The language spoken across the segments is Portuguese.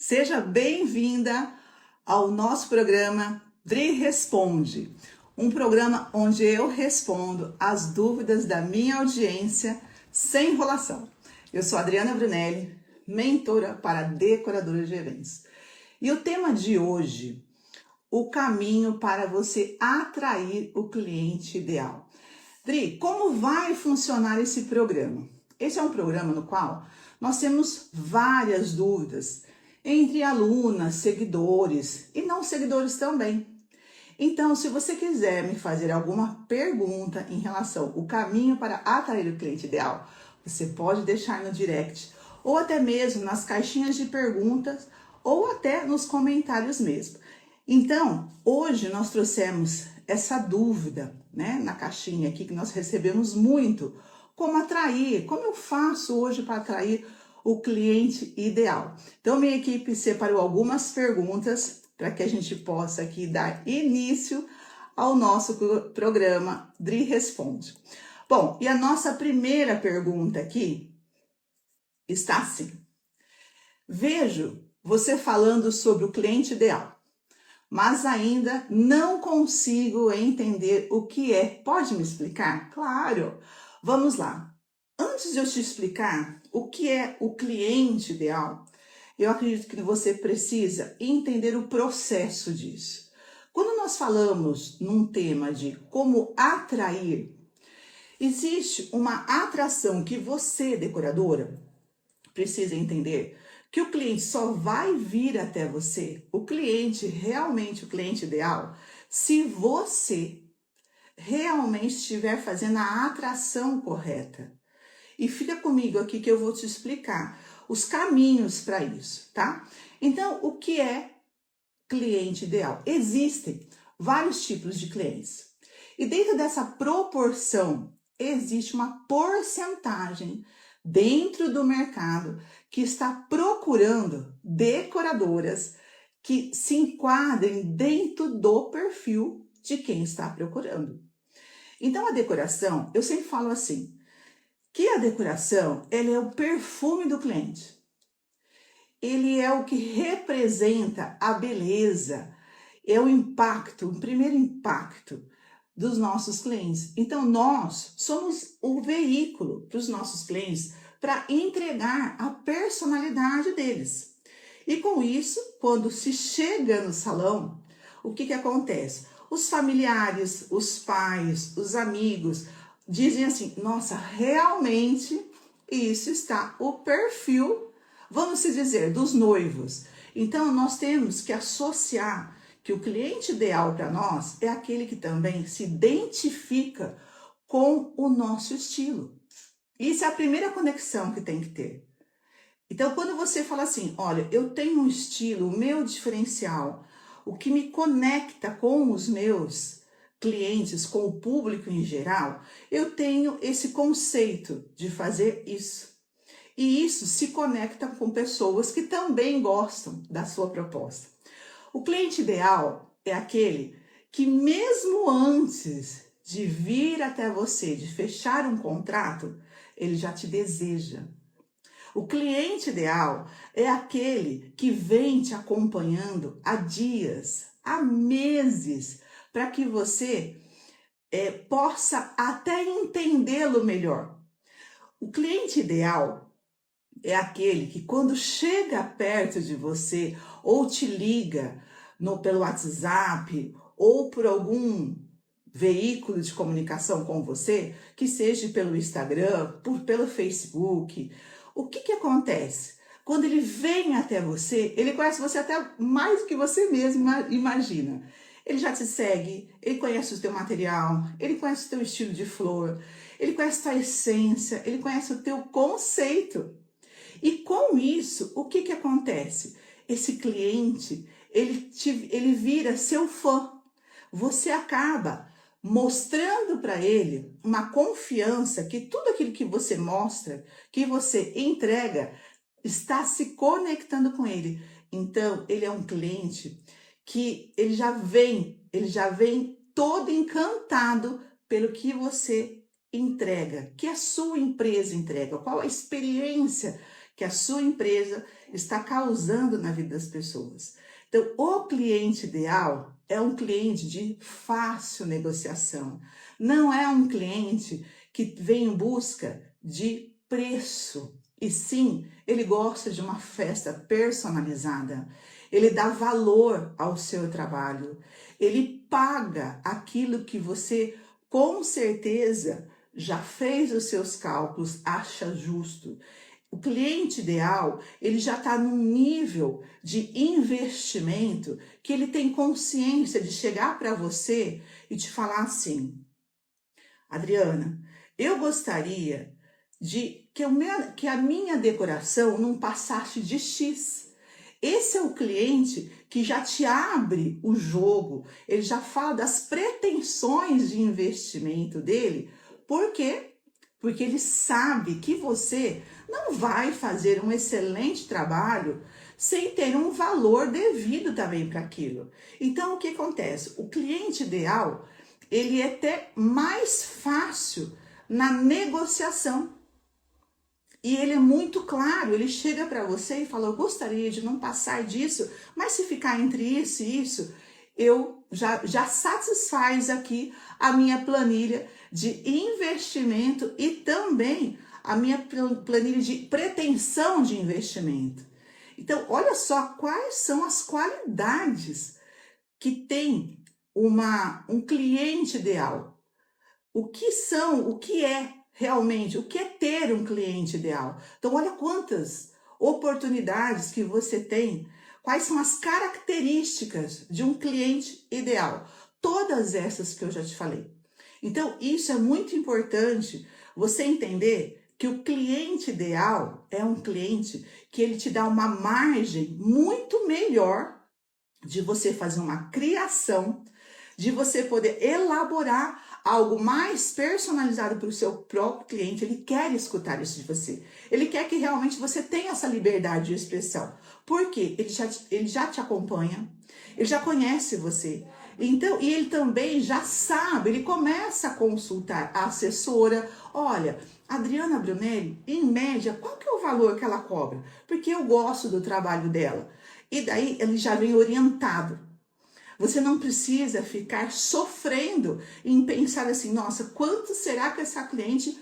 Seja bem-vinda ao nosso programa Dri Responde, um programa onde eu respondo as dúvidas da minha audiência sem enrolação. Eu sou Adriana Brunelli, mentora para decoradores de eventos. E o tema de hoje, o caminho para você atrair o cliente ideal. Dri, como vai funcionar esse programa? Esse é um programa no qual nós temos várias dúvidas entre alunas, seguidores e não seguidores também. Então, se você quiser me fazer alguma pergunta em relação ao caminho para atrair o cliente ideal, você pode deixar no direct ou até mesmo nas caixinhas de perguntas ou até nos comentários mesmo. Então, hoje nós trouxemos essa dúvida, né, na caixinha aqui que nós recebemos muito. Como atrair? Como eu faço hoje para atrair o cliente ideal? Então, minha equipe separou algumas perguntas para que a gente possa aqui dar início ao nosso programa Dri Responde. Bom, e a nossa primeira pergunta aqui está assim: vejo você falando sobre o cliente ideal, mas ainda não consigo entender o que é. Pode me explicar? Claro! Vamos lá. Antes de eu te explicar o que é o cliente ideal, eu acredito que você precisa entender o processo disso. Quando nós falamos num tema de como atrair, existe uma atração que você, decoradora, precisa entender que o cliente só vai vir até você, o cliente, realmente o cliente ideal, se você realmente estiver fazendo a atração correta. E fica comigo aqui que eu vou te explicar os caminhos para isso, tá? Então, o que é cliente ideal? Existem vários tipos de clientes. E dentro dessa proporção, existe uma porcentagem dentro do mercado que está procurando decoradoras que se enquadrem dentro do perfil de quem está procurando. Então, a decoração, eu sempre falo assim, que a decoração, ela é o perfume do cliente. Ele é o que representa a beleza, é o impacto, o primeiro impacto dos nossos clientes. Então, nós somos o veículo para os nossos clientes para entregar a personalidade deles. E com isso, quando se chega no salão, o que acontece? Os familiares, os pais, os amigos dizem assim: nossa, realmente isso está o perfil, vamos se dizer, dos noivos. Então, nós temos que associar que o cliente ideal para nós é aquele que também se identifica com o nosso estilo. Isso é a primeira conexão que tem que ter. Então, quando você fala assim, olha, eu tenho um estilo, o meu diferencial, o que me conecta com os meus clientes, com o público em geral, eu tenho esse conceito de fazer isso. E isso se conecta com pessoas que também gostam da sua proposta. O cliente ideal é aquele que, mesmo antes de vir até você, de fechar um contrato, ele já te deseja. O cliente ideal é aquele que vem te acompanhando há dias, há meses, para que você possa até entendê-lo melhor. O cliente ideal é aquele que, quando chega perto de você ou te liga pelo WhatsApp ou por algum veículo de comunicação com você, que seja pelo Instagram, pelo Facebook, o que acontece? Quando ele vem até você, ele conhece você até mais do que você mesmo imagina. Ele já te segue, ele conhece o teu material, ele conhece o teu estilo de flor, ele conhece a tua essência, ele conhece o teu conceito. E com isso, o que acontece? Esse cliente, ele vira seu fã. Você acaba mostrando para ele uma confiança que tudo aquilo que você mostra, que você entrega, está se conectando com ele. Então, ele é um cliente que ele já vem todo encantado pelo que você entrega, que a sua empresa entrega, qual a experiência que a sua empresa está causando na vida das pessoas. Então, o cliente ideal é um cliente de fácil negociação. Não é um cliente que vem em busca de preço. E sim, ele gosta de uma festa personalizada. Ele dá valor ao seu trabalho. Ele paga aquilo que você, com certeza, já fez os seus cálculos, acha justo. O cliente ideal, ele já está num nível de investimento que ele tem consciência de chegar para você e te falar assim: Adriana, eu gostaria de que a minha decoração não passasse de X. Esse é o cliente que já te abre o jogo, ele já fala das pretensões de investimento dele. Por quê? Porque ele sabe que você não vai fazer um excelente trabalho sem ter um valor devido também para aquilo. Então, o que acontece? O cliente ideal, ele é até mais fácil na negociação. E ele é muito claro, ele chega para você e fala: eu gostaria de não passar disso, mas se ficar entre isso e isso, eu já satisfaz aqui a minha planilha de investimento e também a minha planilha de pretensão de investimento. Então, olha só quais são as qualidades que tem um cliente ideal. O que é realmente, o que é ter um cliente ideal? Então, olha quantas oportunidades que você tem, quais são as características de um cliente ideal. Todas essas que eu já te falei. Então, isso é muito importante você entender que o cliente ideal é um cliente que ele te dá uma margem muito melhor de você fazer uma criação, de você poder elaborar algo mais personalizado para o seu próprio cliente. Ele quer escutar isso de você. Ele quer que realmente você tenha essa liberdade de expressão. Por quê? Ele já te acompanha, ele já conhece você. Então, e ele também já sabe, ele começa a consultar a assessora. Olha, Adriana Brunelli, em média, qual que é o valor que ela cobra? Porque eu gosto do trabalho dela. E daí ele já vem orientado. Você não precisa ficar sofrendo em pensar assim: nossa, quanto será que essa cliente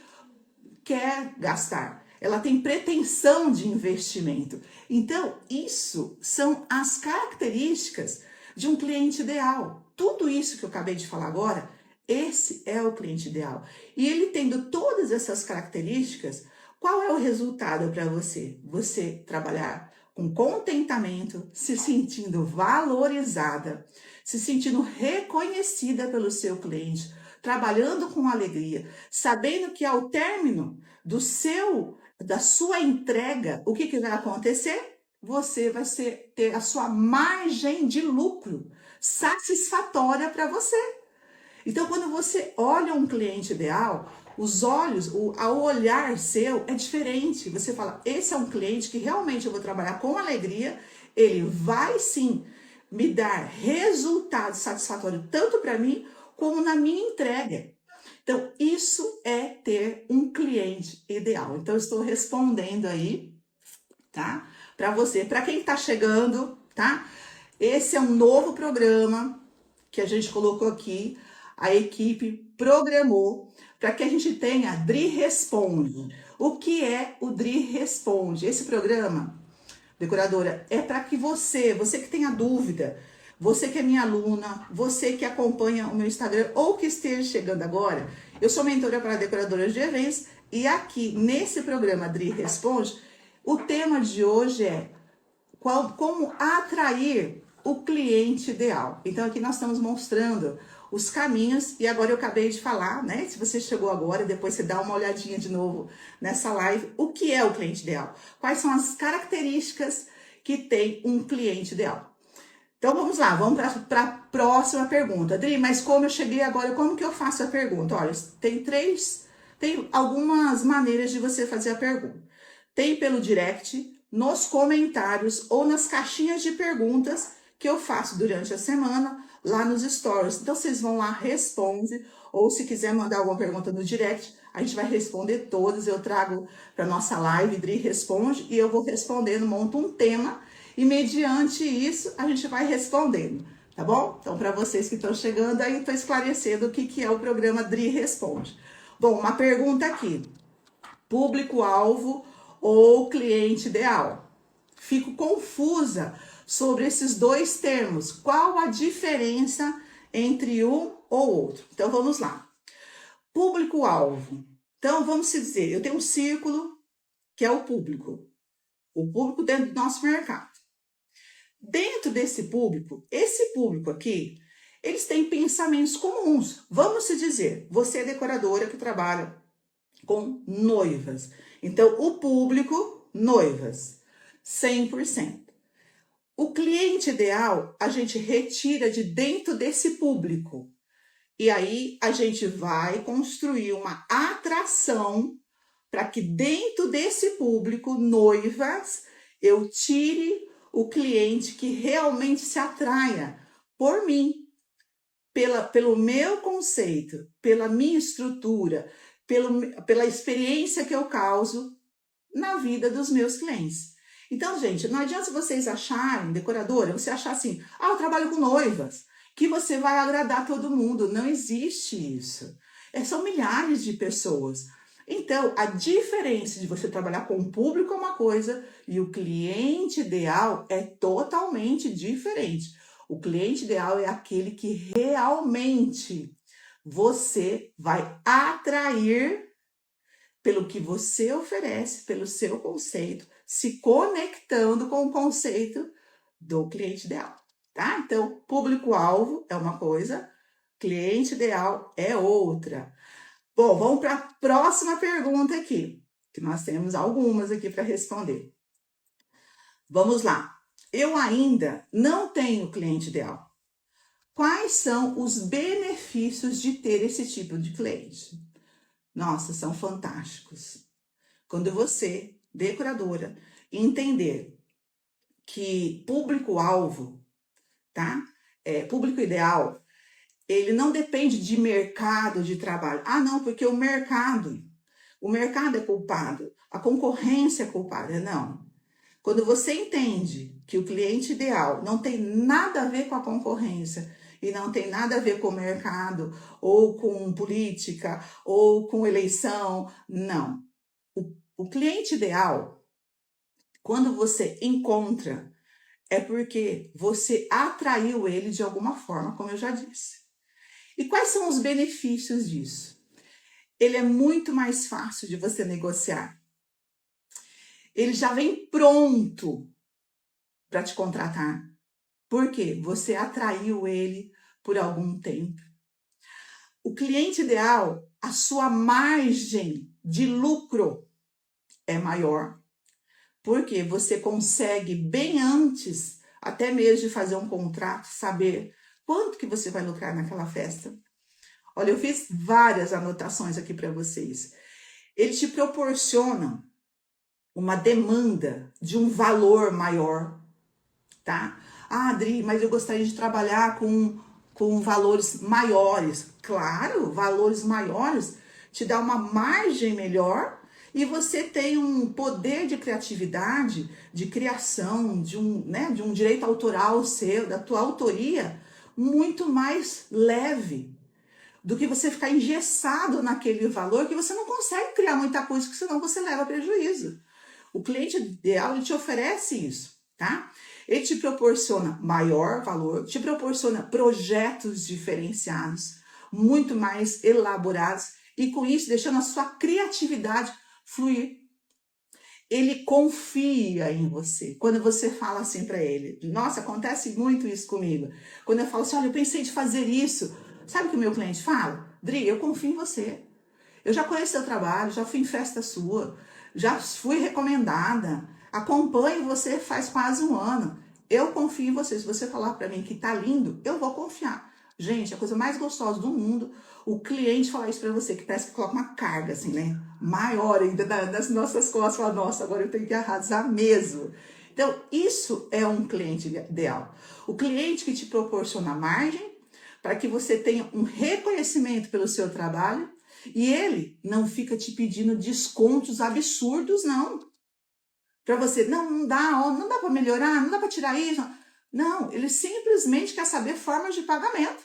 quer gastar? Ela tem pretensão de investimento. Então, isso são as características de um cliente ideal. Tudo isso que eu acabei de falar agora, esse é o cliente ideal. E ele tendo todas essas características, qual é o resultado para você? Você trabalhar com contentamento, se sentindo valorizada, se sentindo reconhecida pelo seu cliente, trabalhando com alegria, sabendo que ao término da sua entrega, o que vai acontecer? Você vai ter a sua margem de lucro satisfatória para você. Então, quando você olha um cliente ideal, os olhos, ao olhar seu é diferente. Você fala: esse é um cliente que realmente eu vou trabalhar com alegria, ele vai sim me dar resultado satisfatório tanto para mim como na minha entrega. Então, isso é ter um cliente ideal. Então, eu estou respondendo aí, tá? Para você, para quem está chegando, tá? Esse é um novo programa que a gente colocou aqui, a equipe programou para que a gente tenha Dri Responde. O que é o Dri Responde? Esse programa, decoradora, é para que você que tenha dúvida, você que é minha aluna, você que acompanha o meu Instagram ou que esteja chegando agora, eu sou mentora para decoradoras de eventos e aqui nesse programa Dri Responde, o tema de hoje é como atrair o cliente ideal. Então aqui nós estamos mostrando os caminhos e agora eu acabei de falar, né? Se você chegou agora, depois você dá uma olhadinha de novo nessa live, o que é o cliente ideal? Quais são as características que tem um cliente ideal? Então vamos lá, vamos para a próxima pergunta. Adri, mas como eu cheguei agora, como que eu faço a pergunta? Olha, tem algumas maneiras de você fazer a pergunta. Tem pelo direct, nos comentários ou nas caixinhas de perguntas que eu faço durante a semana lá nos stories. Então vocês vão lá, respondem, ou se quiser mandar alguma pergunta no direct, a gente vai responder todas. Eu trago para nossa live, Dri Responde, e eu vou respondendo, monto um tema, e mediante isso a gente vai respondendo, tá bom? Então, para vocês que estão chegando aí, estou esclarecendo o que é o programa Dri Responde. Bom, uma pergunta aqui: público-alvo ou cliente ideal? Fico confusa sobre esses dois termos. Qual a diferença entre um ou outro? Então, vamos lá. Público-alvo. Então, vamos dizer, eu tenho um círculo que é o público dentro do nosso mercado. Dentro desse público, esse público aqui, eles têm pensamentos comuns. Vamos se dizer, você é decoradora que trabalha com noivas. Então, o público, noivas, 100%. O cliente ideal, a gente retira de dentro desse público. E aí, a gente vai construir uma atração para que dentro desse público, noivas, eu tire o cliente que realmente se atraia por mim, pelo meu conceito, pela minha estrutura, pela experiência que eu causo na vida dos meus clientes. Então, gente, não adianta vocês acharem, decoradora, você achar assim, eu trabalho com noivas, que você vai agradar todo mundo. Não existe isso. São milhares de pessoas. Então, a diferença de você trabalhar com o público é uma coisa e o cliente ideal é totalmente diferente. O cliente ideal é aquele que realmente você vai atrair pelo que você oferece, pelo seu conceito, se conectando com o conceito do cliente ideal, tá? Então, público-alvo é uma coisa, cliente ideal é outra. Bom, vamos para a próxima pergunta aqui, que nós temos algumas aqui para responder. Vamos lá. Eu ainda não tenho cliente ideal. Quais são os benefícios de ter esse tipo de cliente? Nossa, são fantásticos. Quando você, decoradora, entender que público-alvo, tá? Público ideal, ele não depende de mercado de trabalho. Não, porque o mercado é culpado, a concorrência é culpada. Não. Quando você entende que o cliente ideal não tem nada a ver com a concorrência e não tem nada a ver com o mercado, ou com política, ou com eleição, não. O cliente ideal, quando você encontra, é porque você atraiu ele de alguma forma, como eu já disse. E quais são os benefícios disso? Ele é muito mais fácil de você negociar. Ele já vem pronto para te contratar. Por quê? Você atraiu ele por algum tempo. O cliente ideal, a sua margem de lucro é maior. Porque você consegue, bem antes, até mesmo de fazer um contrato, saber quanto que você vai lucrar naquela festa. Olha, eu fiz várias anotações aqui para vocês. Ele te proporciona uma demanda de um valor maior, tá? Adri, mas eu gostaria de trabalhar com valores maiores. Claro, valores maiores te dá uma margem melhor e você tem um poder de criatividade, de criação, de um direito autoral seu, da tua autoria, muito mais leve do que você ficar engessado naquele valor que você não consegue criar muita coisa, porque senão você leva prejuízo. O cliente ideal, ele te oferece isso, tá? Ele te proporciona maior valor, te proporciona projetos diferenciados, muito mais elaborados, e com isso deixando a sua criatividade fluir. Ele confia em você. Quando você fala assim para ele, nossa, acontece muito isso comigo. Quando eu falo assim, olha, eu pensei de fazer isso. Sabe o que o meu cliente fala? Dri, eu confio em você. Eu já conheço seu trabalho, já fui em festa sua, já fui recomendada, acompanho você faz quase um ano. Eu confio em você. Se você falar para mim que tá lindo, eu vou confiar. Gente, a coisa mais gostosa do mundo, o cliente falar isso para você, que parece que coloca uma carga assim, né? Maior ainda das nossas costas. Fala, nossa, agora eu tenho que arrasar mesmo. Então, isso é um cliente ideal. O cliente que te proporciona margem para que você tenha um reconhecimento pelo seu trabalho e ele não fica te pedindo descontos absurdos, não. Para você, não dá, ó, não dá para melhorar, não dá para tirar isso. Não, ele simplesmente quer saber formas de pagamento,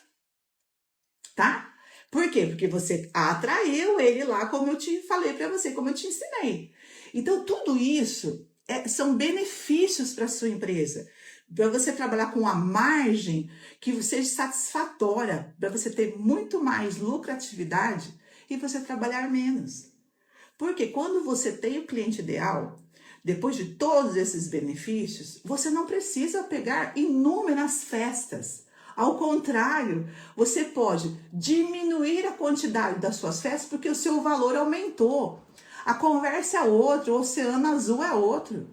tá? Por quê? Porque você atraiu ele lá, como eu te falei para você, como eu te ensinei. Então, tudo isso são benefícios para a sua empresa. Para você trabalhar com a margem que seja satisfatória, para você ter muito mais lucratividade e você trabalhar menos. Porque quando você tem o cliente ideal, depois de todos esses benefícios, você não precisa pegar inúmeras festas. Ao contrário, você pode diminuir a quantidade das suas festas porque o seu valor aumentou. A conversa é outra, o oceano azul é outro.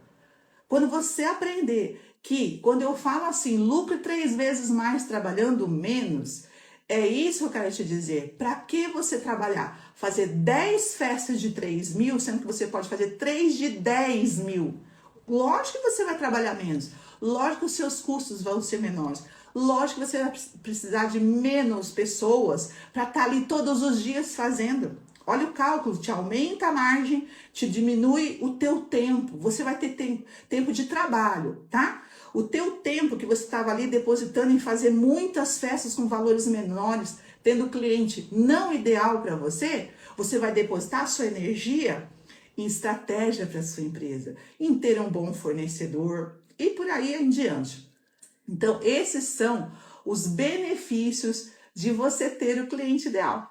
Quando você aprender que, quando eu falo assim, lucre 3 vezes mais trabalhando menos, é isso que eu quero te dizer. Para que você trabalhar? Fazer 10 festas de 3 mil, sendo que você pode fazer 3 de 10 mil. Lógico que você vai trabalhar menos. Lógico que os seus custos vão ser menores. Lógico que você vai precisar de menos pessoas para estar ali todos os dias fazendo. Olha o cálculo, te aumenta a margem, te diminui o teu tempo. Você vai ter tempo de trabalho, tá? O teu tempo que você estava ali depositando em fazer muitas festas com valores menores, tendo cliente não ideal para você, você vai depositar a sua energia em estratégia para a sua empresa, em ter um bom fornecedor e por aí em diante. Então, esses são os benefícios de você ter o cliente ideal.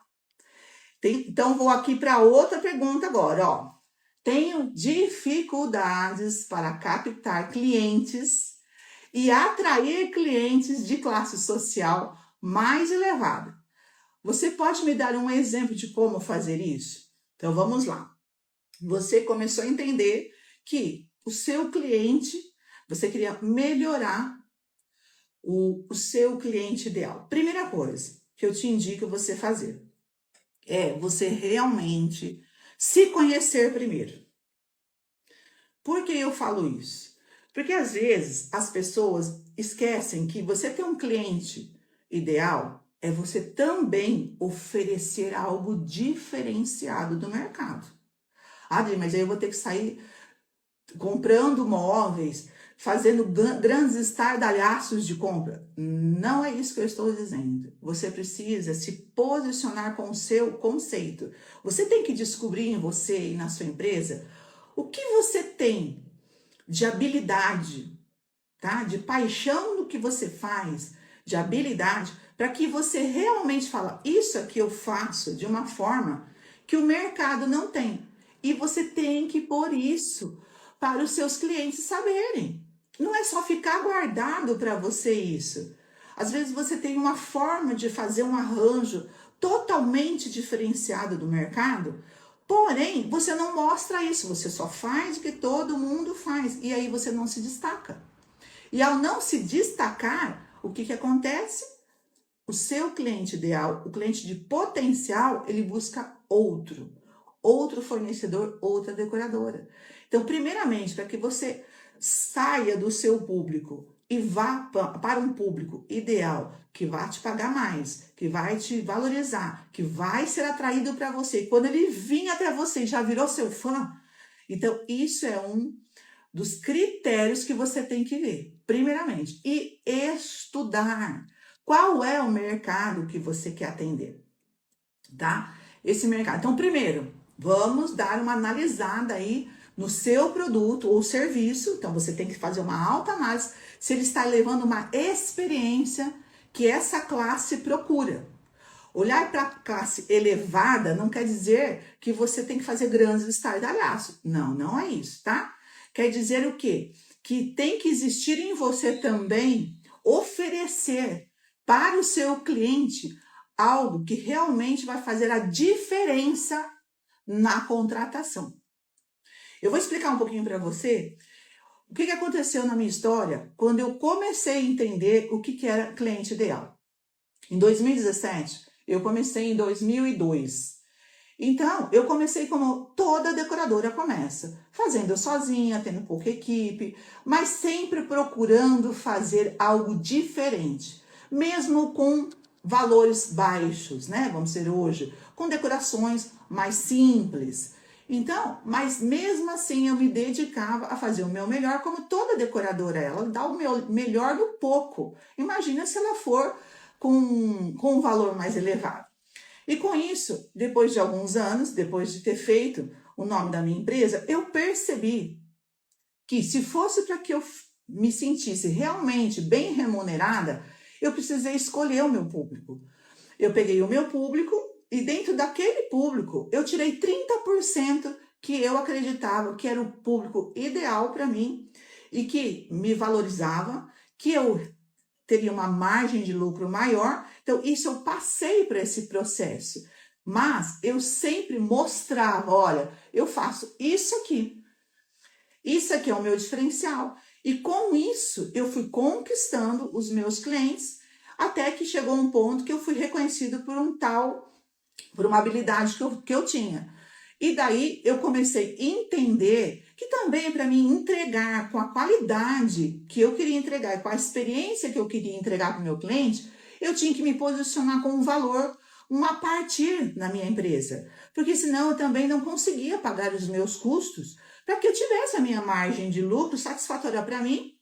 Então, vou aqui para outra pergunta agora, ó. Tenho dificuldades para captar clientes e atrair clientes de classe social mais elevada. Você pode me dar um exemplo de como fazer isso? Então, vamos lá. Você começou a entender que o seu cliente, você queria melhorar o seu cliente ideal. Primeira coisa que eu te indico você fazer é você realmente se conhecer primeiro. Por que eu falo isso? Porque às vezes as pessoas esquecem que você ter um cliente ideal é você também oferecer algo diferenciado do mercado. Adri, mas aí eu vou ter que sair comprando móveis, fazendo grandes estardalhaços de compra. Não é isso que eu estou dizendo. Você precisa se posicionar com o seu conceito. Você tem que descobrir em você e na sua empresa o que você tem de habilidade, tá? De paixão no que você faz, de habilidade, para que você realmente fala, isso aqui eu faço de uma forma que o mercado não tem. E você tem que pôr isso para os seus clientes saberem. Não é só ficar guardado para você isso. Às vezes você tem uma forma de fazer um arranjo totalmente diferenciado do mercado, porém você não mostra isso, você só faz o que todo mundo faz e aí você não se destaca. E ao não se destacar, o que acontece? O seu cliente ideal, o cliente de potencial, ele busca outro fornecedor, outra decoradora. Então, primeiramente, para que você saia do seu público e vá para um público ideal, que vai te pagar mais, que vai te valorizar, que vai ser atraído para você. E quando ele vir até você e já virou seu fã, então isso é um dos critérios que você tem que ver, primeiramente. E estudar. Qual é o mercado que você quer atender, tá? Esse mercado. Então, primeiro, vamos dar uma analisada aí no seu produto ou serviço. Então, você tem que fazer uma alta análise se ele está levando uma experiência que essa classe procura. Olhar para a classe elevada não quer dizer que você tem que fazer grandes estardalhaços. Não, não é isso, tá? Quer dizer o quê? Que tem que existir em você também oferecer para o seu cliente algo que realmente vai fazer a diferença na contratação. Eu vou explicar um pouquinho para você o que aconteceu na minha história quando eu comecei a entender o que era cliente ideal. Em 2017, eu comecei em 2002. Então, eu comecei como toda decoradora começa, fazendo sozinha, tendo pouca equipe, mas sempre procurando fazer algo diferente, mesmo com valores baixos, né? Vamos dizer hoje, com decorações mais simples. Então, mas mesmo assim eu me dedicava a fazer o meu melhor, como toda decoradora, ela dá o meu melhor do pouco. Imagina se ela for com um valor mais elevado. E com isso, depois de alguns anos, depois de ter feito o nome da minha empresa, eu percebi que se fosse para que eu me sentisse realmente bem remunerada, eu precisei escolher o meu público. Eu peguei o meu público e dentro daquele público eu tirei 30% que eu acreditava que era o público ideal para mim e que me valorizava, que eu teria uma margem de lucro maior. Então, isso eu passei por esse processo. Mas eu sempre mostrava, olha, eu faço isso aqui. Isso aqui é o meu diferencial. E com isso, eu fui conquistando os meus clientes, até que chegou um ponto que eu fui reconhecido por uma habilidade que eu tinha. E daí eu comecei a entender que também para mim entregar com a qualidade que eu queria entregar e com a experiência que eu queria entregar para o meu cliente, eu tinha que me posicionar com um valor, uma partir na minha empresa. Porque senão eu também não conseguia pagar os meus custos para que eu tivesse a minha margem de lucro satisfatória para mim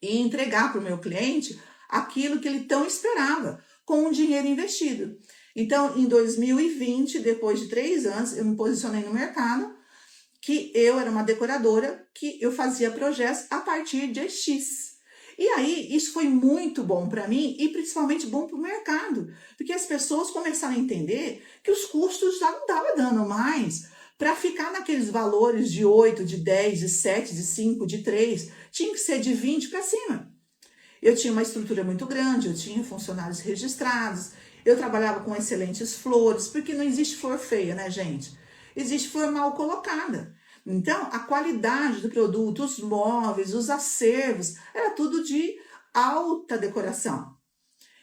e entregar para o meu cliente aquilo que ele tão esperava, com o dinheiro investido. Então, em 2020, depois de 3 anos, eu me posicionei no mercado, que eu era uma decoradora, que eu fazia projetos a partir de X. E aí, isso foi muito bom para mim e principalmente bom para o mercado, porque as pessoas começaram a entender que os custos já não estavam dando mais para ficar naqueles valores de 8, de 10, de 7, de 5, de 3, tinha que ser de 20 para cima. Eu tinha uma estrutura muito grande, eu tinha funcionários registrados, eu trabalhava com excelentes flores, porque não existe flor feia, né, gente? Existe flor mal colocada. Então, a qualidade do produto, os móveis, os acervos, era tudo de alta decoração.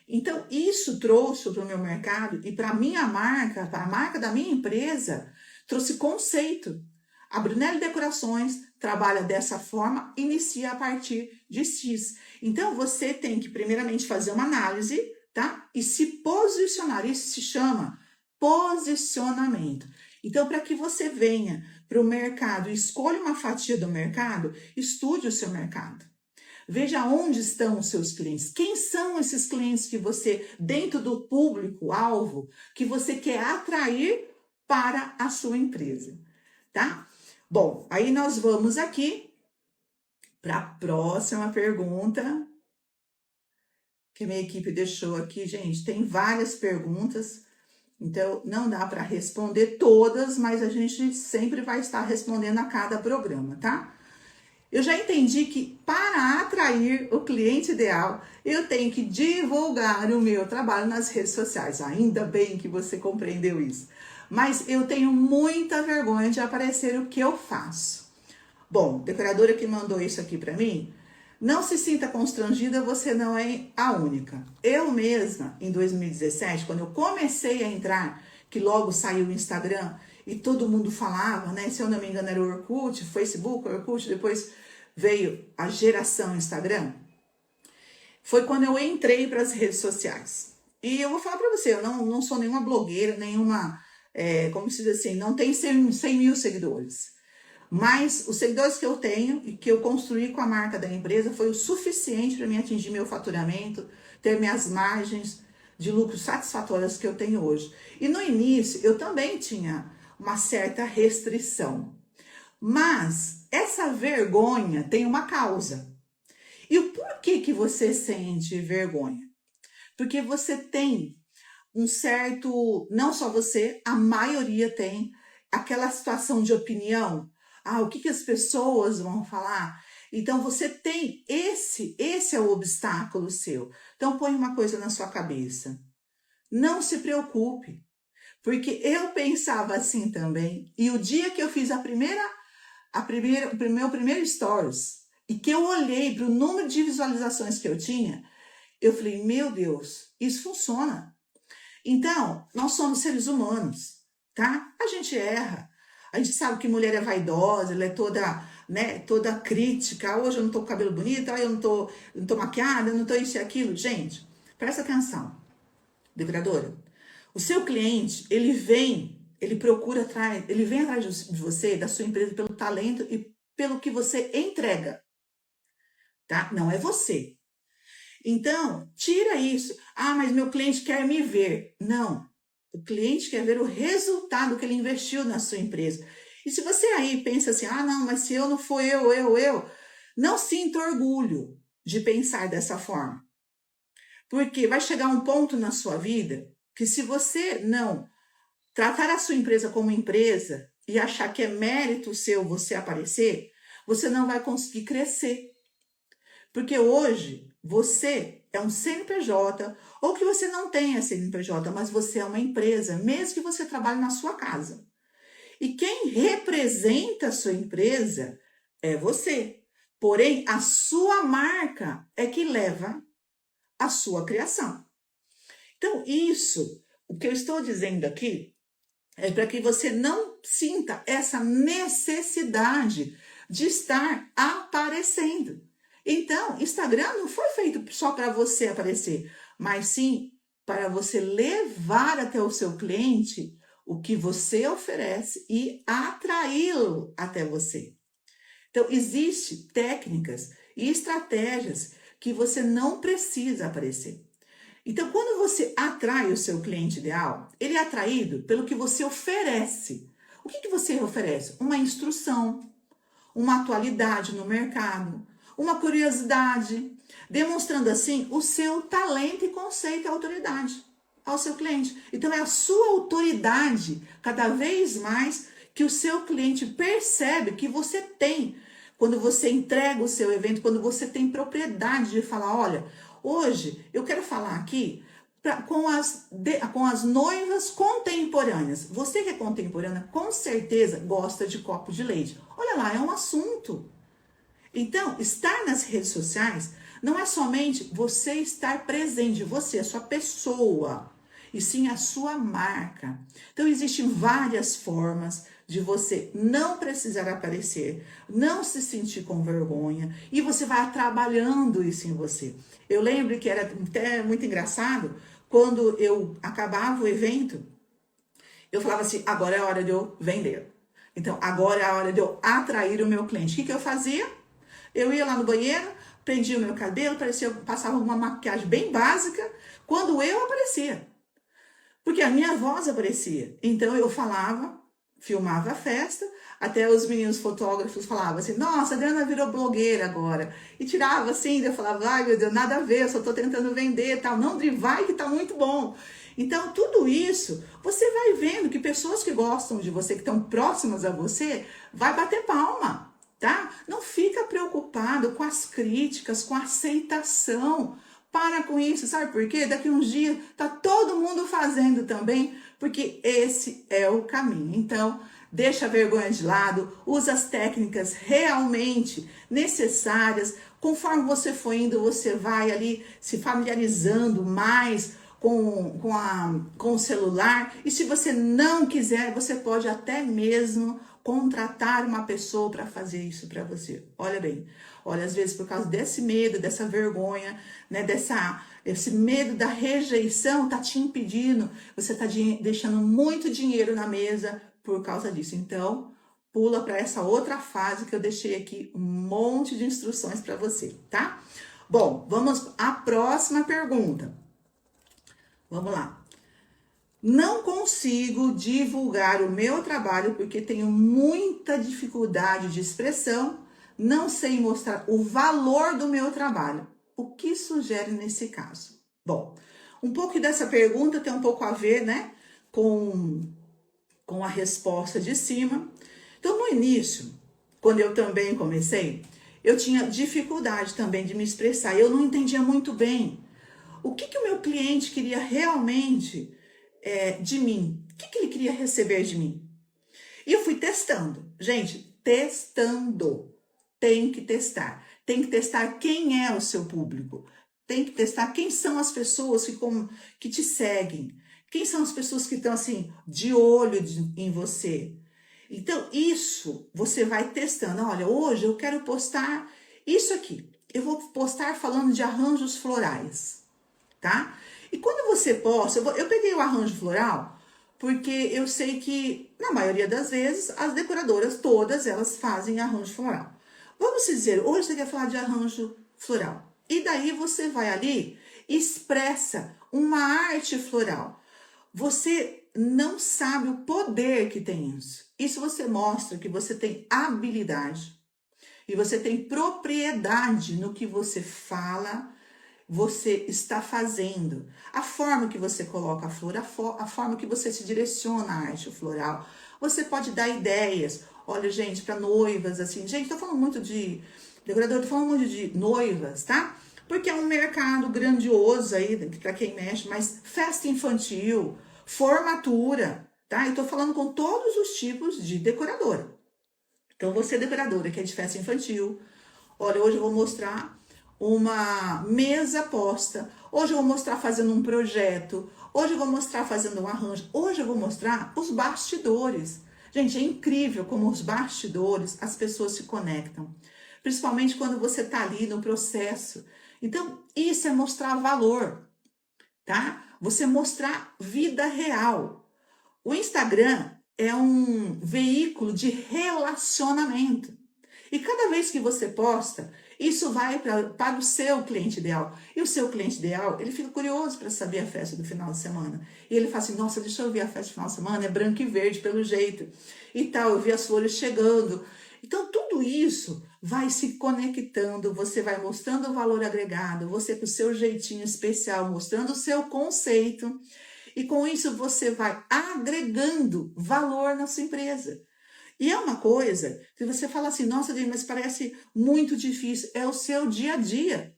Então, isso trouxe para o meu mercado e para a minha marca, para a marca da minha empresa, trouxe conceito. A Brunello Decorações trabalha dessa forma, inicia a partir de X. Então, você tem que primeiramente fazer uma análise, tá? E se posicionar. Isso se chama posicionamento. Então, para que você venha para o mercado e escolha uma fatia do mercado, estude o seu mercado. Veja onde estão os seus clientes. Quem são esses clientes que você, dentro do público-alvo, que você quer atrair para a sua empresa, tá? Bom, aí nós vamos aqui para a próxima pergunta que minha equipe deixou aqui. Gente, tem várias perguntas, então não dá para responder todas, mas a gente sempre vai estar respondendo a cada programa, tá? Eu já entendi que para atrair o cliente ideal, eu tenho que divulgar o meu trabalho nas redes sociais. Ainda bem que você compreendeu isso. Mas eu tenho muita vergonha de aparecer o que eu faço. Bom, decoradora que mandou isso aqui para mim, não se sinta constrangida, você não é a única. Eu mesma, em 2017, quando eu comecei a entrar, que logo saiu o Instagram e todo mundo falava, né? Se eu não me engano era o Orkut, Facebook, Orkut, depois veio a geração Instagram. Foi quando eu entrei para as redes sociais. E eu vou falar para você, eu não sou nenhuma blogueira, nenhuma, como se diz assim, não tem 100 mil seguidores. Mas os seguidores que eu tenho e que eu construí com a marca da empresa foi o suficiente para mim atingir meu faturamento, ter minhas margens de lucro satisfatórias que eu tenho hoje. E no início eu também tinha uma certa restrição. Mas essa vergonha tem uma causa. E o porquê que você sente vergonha? Porque você tem um certo, não só você, a maioria tem aquela situação de opinião. Ah, o que as pessoas vão falar? Então você tem esse é o obstáculo seu. Então põe uma coisa na sua cabeça. Não se preocupe, porque eu pensava assim também. E o dia que eu fiz o meu primeiro stories e que eu olhei para o número de visualizações que eu tinha, eu falei, meu Deus, isso funciona. Então, nós somos seres humanos, tá? A gente erra. A gente sabe que mulher é vaidosa, ela é toda, né, toda crítica. Hoje eu não tô com cabelo bonito, eu não tô maquiada, eu não tô isso e aquilo. Gente, presta atenção, decoradora. O seu cliente, ele procura atrás, ele vem atrás de você, da sua empresa, pelo talento e pelo que você entrega, tá? Não é você. Então, tira isso. Ah, mas meu cliente quer me ver. Não. O cliente quer ver o resultado que ele investiu na sua empresa. E se você aí pensa assim, ah, não, mas se eu não for eu, não sinta orgulho de pensar dessa forma. Porque vai chegar um ponto na sua vida que se você não tratar a sua empresa como empresa e achar que é mérito seu você aparecer, você não vai conseguir crescer. Porque hoje você é um CNPJ, ou que você não tenha CNPJ, mas você é uma empresa, mesmo que você trabalhe na sua casa. E quem representa a sua empresa é você. Porém, a sua marca é que leva a sua criação. Então, isso, o que eu estou dizendo aqui, é para que você não sinta essa necessidade de estar aparecendo. Então, Instagram não foi feito só para você aparecer, mas sim para você levar até o seu cliente o que você oferece e atraí-lo até você. Então, existem técnicas e estratégias que você não precisa aparecer. Então, quando você atrai o seu cliente ideal, ele é atraído pelo que você oferece. O que você oferece? Uma instrução, uma atualidade no mercado, uma curiosidade, demonstrando assim o seu talento e conceito e autoridade ao seu cliente. Então, é a sua autoridade, cada vez mais, que o seu cliente percebe que você tem. Quando você entrega o seu evento, quando você tem propriedade de falar, olha, hoje eu quero falar aqui com as noivas contemporâneas. Você que é contemporânea, com certeza gosta de copo de leite. Olha lá, é um assunto. Então, estar nas redes sociais não é somente você estar presente, você, a sua pessoa, e sim a sua marca. Então, existem várias formas de você não precisar aparecer, não se sentir com vergonha, e você vai trabalhando isso em você. Eu lembro que era até muito engraçado, quando eu acabava o evento, eu falava assim, agora é a hora de eu vender. Então, agora é a hora de eu atrair o meu cliente. O que eu fazia? Eu ia lá no banheiro, prendia o meu cabelo, passava uma maquiagem bem básica, quando eu aparecia. Porque a minha voz aparecia. Então eu falava, filmava a festa, até os meninos fotógrafos falavam assim, nossa, a Adriana virou blogueira agora. E tirava assim, eu falava, ai meu Deus, nada a ver, eu só tô tentando vender e tal. Não, vai que tá muito bom. Então, tudo isso, você vai vendo que pessoas que gostam de você, que estão próximas a você, vai bater palma, tá? Não fica preocupado com as críticas, com a aceitação. Para com isso, sabe por quê? Daqui uns dias tá todo mundo fazendo também, porque esse é o caminho. Então, deixa a vergonha de lado, usa as técnicas realmente necessárias. Conforme você for indo, você vai ali se familiarizando mais com o celular. E se você não quiser, você pode até mesmo contratar uma pessoa para fazer isso para você. Olha bem, olha, às vezes por causa desse medo, dessa vergonha, né, esse medo da rejeição tá te impedindo, você tá deixando muito dinheiro na mesa por causa disso. Então, pula para essa outra fase que eu deixei aqui um monte de instruções para você, tá? Bom, vamos à próxima pergunta. Vamos lá. Não consigo divulgar o meu trabalho porque tenho muita dificuldade de expressão, não sei mostrar o valor do meu trabalho. O que sugere nesse caso? Bom, um pouco dessa pergunta tem um pouco a ver, né, com a resposta de cima. Então, no início, quando eu também comecei, eu tinha dificuldade também de me expressar. Eu não entendia muito bem o que o meu cliente queria realmente de mim. O que ele queria receber de mim? E eu fui testando. Gente, testando. Tem que testar. Tem que testar quem é o seu público. Tem que testar quem são as pessoas que te seguem. Quem são as pessoas que estão assim, de olho em você? Então, isso você vai testando. Olha, hoje eu quero postar isso aqui. Eu vou postar falando de arranjos florais, tá? E quando você posta, eu peguei o arranjo floral porque eu sei que, na maioria das vezes, as decoradoras todas, elas fazem arranjo floral. Vamos dizer, hoje você quer falar de arranjo floral. E daí você vai ali e expressa uma arte floral. Você não sabe o poder que tem isso. Isso você mostra que você tem habilidade e você tem propriedade no que você fala, você está fazendo. A forma que você coloca a flor, a forma que você se direciona à arte floral. Você pode dar ideias. Olha, gente, para noivas, assim. Gente, tô falando muito de decorador, tô falando muito de noivas, tá? Porque é um mercado grandioso aí, para quem mexe, mas festa infantil, formatura, tá? E tô falando com todos os tipos de decoradora. Então, você decoradora que é de festa infantil, olha, hoje eu vou mostrar uma mesa posta. Hoje eu vou mostrar fazendo um projeto. Hoje eu vou mostrar fazendo um arranjo. Hoje eu vou mostrar os bastidores. Gente, é incrível como os bastidores, as pessoas se conectam. Principalmente quando você está ali no processo. Então, isso é mostrar valor, tá? Você mostrar vida real. O Instagram é um veículo de relacionamento. E cada vez que você posta, isso vai para o seu cliente ideal. E o seu cliente ideal, ele fica curioso para saber a festa do final de semana. E ele fala assim, nossa, deixa eu ver a festa do final de semana, é branco e verde pelo jeito. E tal, eu vi as flores chegando. Então, tudo isso vai se conectando, você vai mostrando o valor agregado, você com o seu jeitinho especial, mostrando o seu conceito. E com isso você vai agregando valor na sua empresa. E é uma coisa que você fala assim, nossa, mas parece muito difícil. É o seu dia a dia.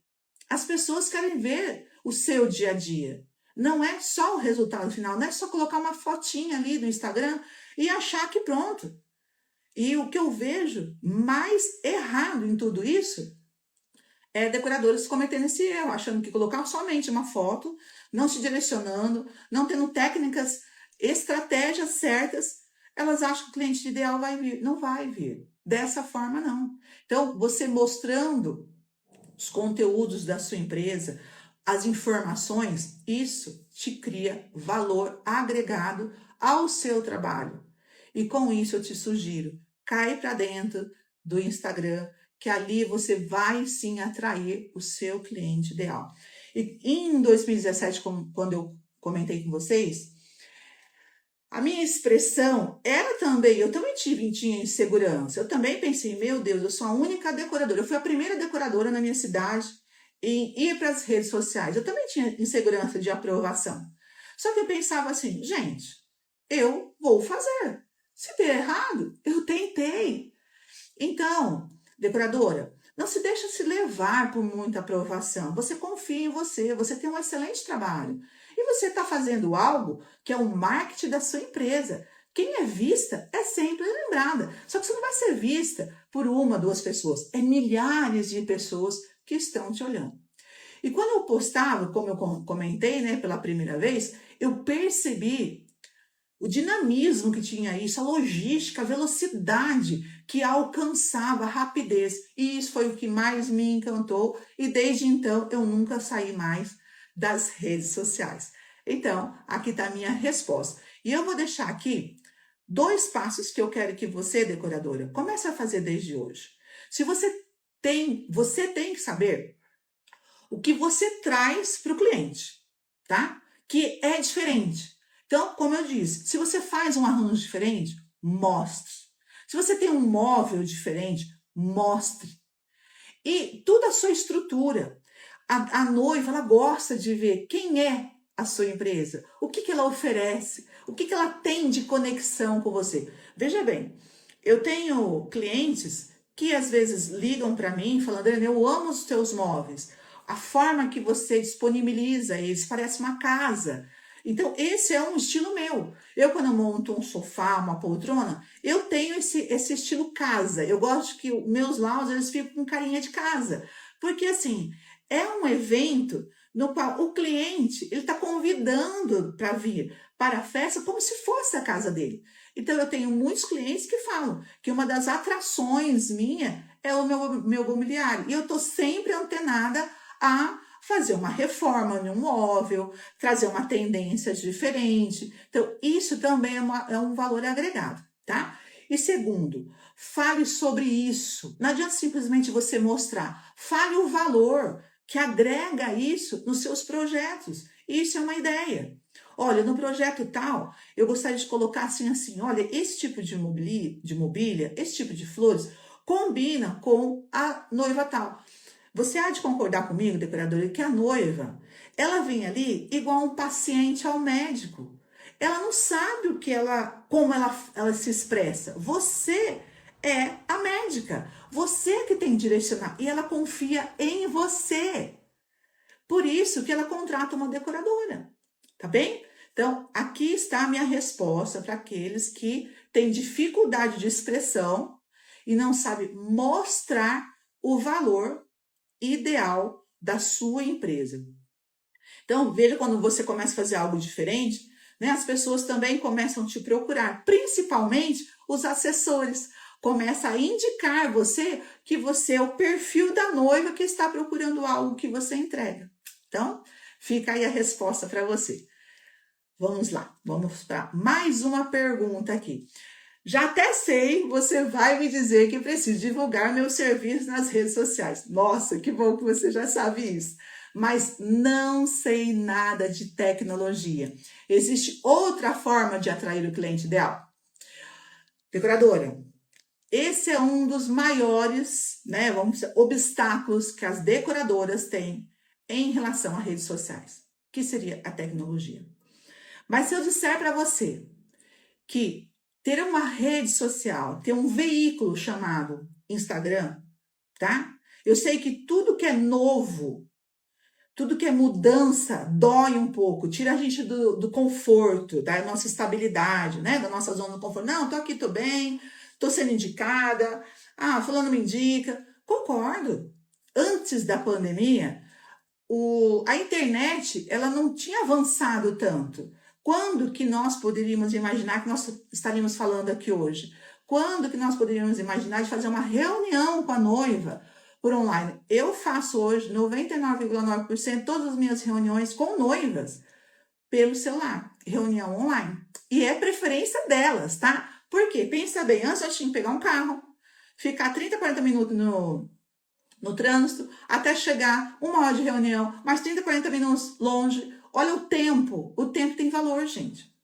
As pessoas querem ver o seu dia a dia. Não é só o resultado final, não é só colocar uma fotinha ali no Instagram e achar que pronto. E o que eu vejo mais errado em tudo isso é decoradores cometendo esse erro, achando que colocar somente uma foto, não se direcionando, não tendo técnicas, estratégias certas, elas acham que o cliente ideal vai vir. Não vai vir. Dessa forma, não. Então, você mostrando os conteúdos da sua empresa, as informações, isso te cria valor agregado ao seu trabalho. E com isso eu te sugiro, cai para dentro do Instagram, que ali você vai sim atrair o seu cliente ideal. E em 2017, quando eu comentei com vocês, a minha expressão era também, eu também tinha insegurança. Eu também pensei, meu Deus, eu sou a única decoradora. Eu fui a primeira decoradora na minha cidade em ir para as redes sociais. Eu também tinha insegurança de aprovação. Só que eu pensava assim, gente, eu vou fazer. Se der errado, eu tentei. Então, decoradora, não se deixa se levar por muita aprovação. Você confia em você, você tem um excelente trabalho. E você está fazendo algo que é o marketing da sua empresa. Quem é vista é sempre lembrada. Só que você não vai ser vista por uma, duas pessoas. É milhares de pessoas que estão te olhando. E quando eu postava, como eu comentei, né, pela primeira vez, eu percebi o dinamismo que tinha isso, a logística, a velocidade que alcançava, a rapidez. E isso foi o que mais me encantou. E desde então eu nunca saí mais das redes sociais. Então, aqui está a minha resposta. E eu vou deixar aqui 2 passos que eu quero que você, decoradora, comece a fazer desde hoje. Se você tem que saber o que você traz para o cliente, tá? Que é diferente. Então, como eu disse, se você faz um arranjo diferente, mostre. Se você tem um móvel diferente, mostre. E toda a sua estrutura. A noiva, ela gosta de ver quem é a sua empresa, o que ela oferece, o que ela tem de conexão com você. Veja bem, eu tenho clientes que às vezes ligam para mim falando, Adriana, eu amo os teus móveis. A forma que você disponibiliza eles parece uma casa. Então, esse é um estilo meu. Eu, quando eu monto um sofá, uma poltrona, eu tenho esse estilo casa. Eu gosto que os meus lounge, eles ficam com carinha de casa. Porque, assim, é um evento no qual o cliente ele está convidando para vir para a festa como se fosse a casa dele. Então, eu tenho muitos clientes que falam que uma das atrações minha é o meu mobiliário. E eu estou sempre antenada a fazer uma reforma em um móvel, trazer uma tendência diferente. Então, isso também é um valor agregado, tá? E segundo, fale sobre isso. Não adianta simplesmente você mostrar. Fale o valor que agrega isso nos seus projetos. Isso é uma ideia. Olha, no projeto tal, eu gostaria de colocar assim, olha, esse tipo de mobília, esse tipo de flores, combina com a noiva tal. Você há de concordar comigo, decoradora, que a noiva, ela vem ali igual um paciente ao médico. Ela não sabe como ela se expressa. Você é a médica. Você que tem que direcionar. E ela confia em você. Por isso que ela contrata uma decoradora. Tá bem? Então, aqui está a minha resposta para aqueles que têm dificuldade de expressão e não sabem mostrar o valor ideal da sua empresa. Então, veja quando você começa a fazer algo diferente, né, as pessoas também começam a te procurar, principalmente os assessores. Começa a indicar que você é o perfil da noiva que está procurando algo que você entrega. Então, fica aí a resposta para você. Vamos lá, vamos para mais uma pergunta aqui. Já até sei, você vai me dizer que preciso divulgar meu serviço nas redes sociais. Nossa, que bom que você já sabe isso. Mas não sei nada de tecnologia. Existe outra forma de atrair o cliente ideal? Decoradora, esse é um dos maiores, né, obstáculos que as decoradoras têm em relação às redes sociais, que seria a tecnologia. Mas se eu disser para você que ter uma rede social, ter um veículo chamado Instagram, tá? Eu sei que tudo que é novo, tudo que é mudança, dói um pouco, tira a gente do conforto, da nossa estabilidade, né? Da nossa zona de conforto. Não, tô aqui, tô bem, tô sendo indicada. Ah, fulano me indica. Concordo. Antes da pandemia, a internet, ela não tinha avançado tanto. Quando que nós poderíamos imaginar que nós estaríamos falando aqui hoje? Quando que nós poderíamos imaginar de fazer uma reunião com a noiva por online? Eu faço hoje 99,9% todas as minhas reuniões com noivas pelo celular, reunião online. E é preferência delas, tá? Por quê? Pensa bem, antes eu tinha que pegar um carro, ficar 30, 40 minutos no trânsito, até chegar 1 hora de reunião, mais 30, 40 minutos longe. Olha o tempo tem valor, gente.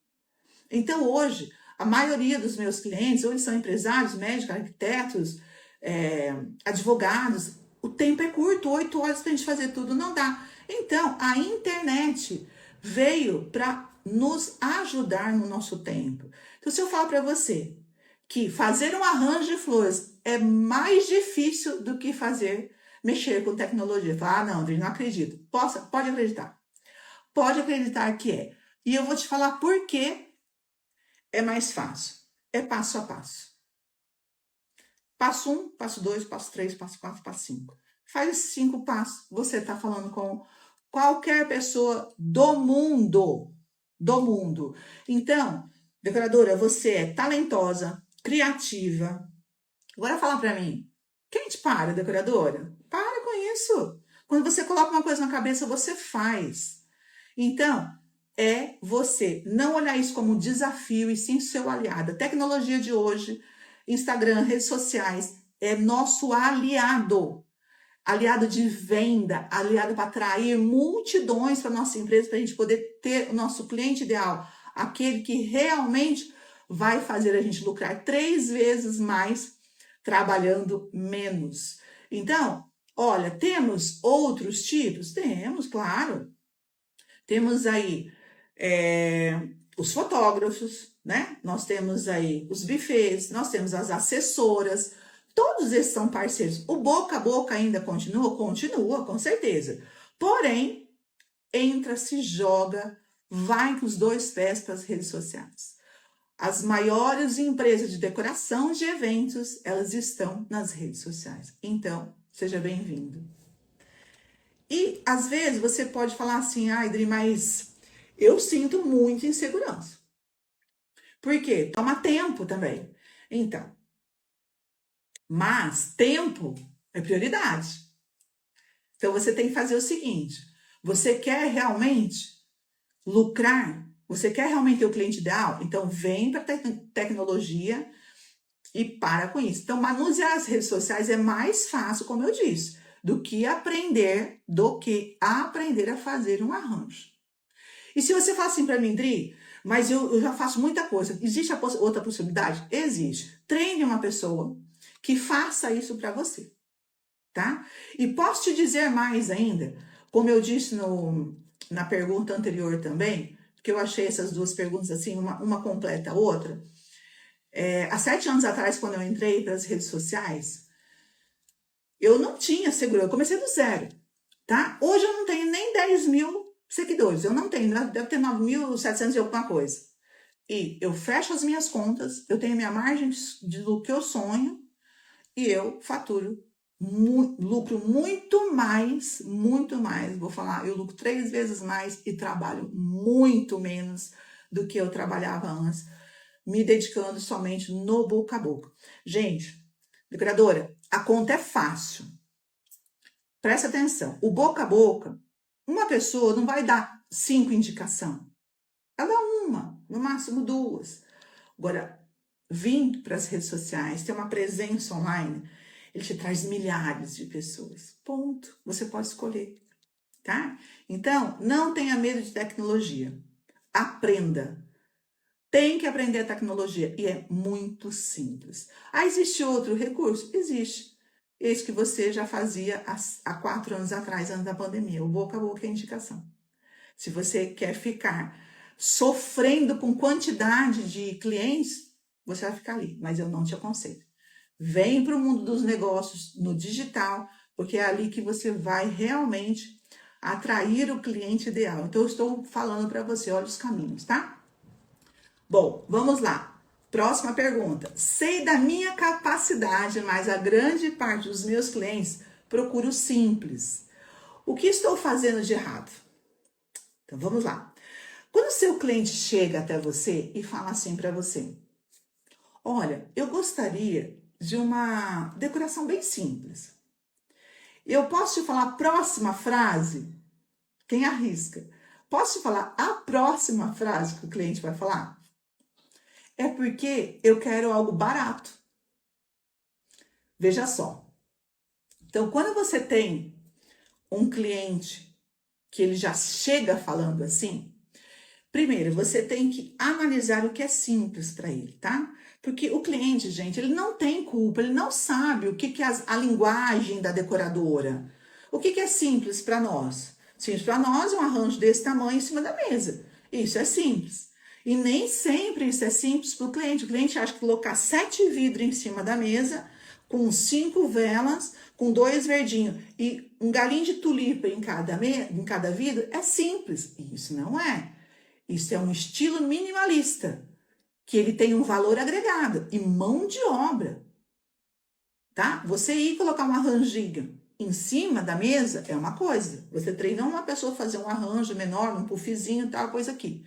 Então, hoje, a maioria dos meus clientes, ou eles são empresários, médicos, arquitetos, advogados, o tempo é curto, 8 horas para a gente fazer tudo, não dá. Então, a internet veio para nos ajudar no nosso tempo. Então, se eu falo para você que fazer um arranjo de flores é mais difícil do que mexer com tecnologia. Fala, não, André, não acredito. Pode acreditar. Pode acreditar que é. E eu vou te falar por que é mais fácil. É passo a passo. Passo 1, passo 2, passo 3, passo 4, passo 5. Faz esses 5 passos. Você está falando com qualquer pessoa do mundo. Do mundo. Então, decoradora, você é talentosa, criativa. Agora fala para mim, quem te para, decoradora? Para com isso. Quando você coloca uma coisa na cabeça, você faz. Então, é você não olhar isso como um desafio e sim seu aliado. A tecnologia de hoje, Instagram, redes sociais, é nosso aliado. Aliado de venda, aliado para atrair multidões para nossa empresa, para a gente poder ter o nosso cliente ideal, aquele que realmente vai fazer a gente lucrar 3 vezes mais trabalhando menos. Então, olha, temos outros tipos? Temos, claro. Temos aí os fotógrafos, né? Nós temos aí os buffets, nós temos as assessoras. Todos esses são parceiros. O boca a boca ainda continua? Continua, com certeza. Porém, entra, se joga, vai com os 2 pés para as redes sociais. As maiores empresas de decoração de eventos, elas estão nas redes sociais. Então, seja bem-vindo. E às vezes você pode falar assim, ah, Adri, mas eu sinto muita insegurança. Por quê? Toma tempo também. Então, mas tempo é prioridade. Então você tem que fazer o seguinte: você quer realmente lucrar? Você quer realmente ter o cliente ideal? Então vem para tecnologia e para com isso. Então manusear as redes sociais é mais fácil, como eu disse, do que aprender a fazer um arranjo. E se você fala assim para mim, Dri, mas eu já faço muita coisa, existe outra possibilidade? Existe. Treine uma pessoa que faça isso para você, tá? E posso te dizer mais ainda, como eu disse na pergunta anterior também, que eu achei essas duas perguntas assim, uma completa a outra. Há 7 anos atrás, quando eu entrei para as redes sociais, eu não tinha segurança, eu comecei do zero, tá? Hoje eu não tenho nem 10 mil seguidores, eu não tenho, deve ter 9.700 e alguma coisa. E eu fecho as minhas contas, eu tenho minha margem do que eu sonho e eu faturo, lucro muito mais, vou falar, eu lucro 3 vezes mais e trabalho muito menos do que eu trabalhava antes, me dedicando somente no boca a boca. Gente, decoradora, a conta é fácil. Presta atenção, o boca a boca, uma pessoa não vai dar 5 indicações. Ela dá uma, no máximo 2. Agora, vir para as redes sociais, ter uma presença online, ele te traz milhares de pessoas. Ponto. Você pode escolher, tá? Então, não tenha medo de tecnologia. Aprenda. Tem que aprender a tecnologia e é muito simples. Ah, existe outro recurso? Existe. Esse que você já fazia há 4 anos atrás, antes da pandemia. O boca a boca é a indicação. Se você quer ficar sofrendo com quantidade de clientes, você vai ficar ali, mas eu não te aconselho. Vem para o mundo dos negócios no digital, porque é ali que você vai realmente atrair o cliente ideal. Então, eu estou falando para você, olha os caminhos, tá? Bom, vamos lá. Próxima pergunta. Sei da minha capacidade, mas a grande parte dos meus clientes procura o simples. O que estou fazendo de errado? Então, vamos lá. Quando o seu cliente chega até você e fala assim para você, olha, eu gostaria de uma decoração bem simples. Eu posso te falar a próxima frase? Quem arrisca? Posso te falar a próxima frase que o cliente vai falar? É porque eu quero algo barato. Veja só. Então, quando você tem um cliente que ele já chega falando assim, primeiro, você tem que analisar o que é simples para ele, tá? Porque o cliente, gente, ele não tem culpa, ele não sabe o que é a linguagem da decoradora. O que é simples para nós? Simples para nós é um arranjo desse tamanho em cima da mesa. Isso é simples. E nem sempre isso é simples para o cliente. O cliente acha que colocar 7 vidros em cima da mesa, com 5 velas, com 2 verdinhos e um galinho de tulipa em cada vidro, é simples. E isso não é. Isso é um estilo minimalista, que ele tem um valor agregado e mão de obra, tá? Você ir colocar um arranjinho em cima da mesa é uma coisa. Você treinar uma pessoa a fazer um arranjo menor, um puffzinho, tal coisa aqui.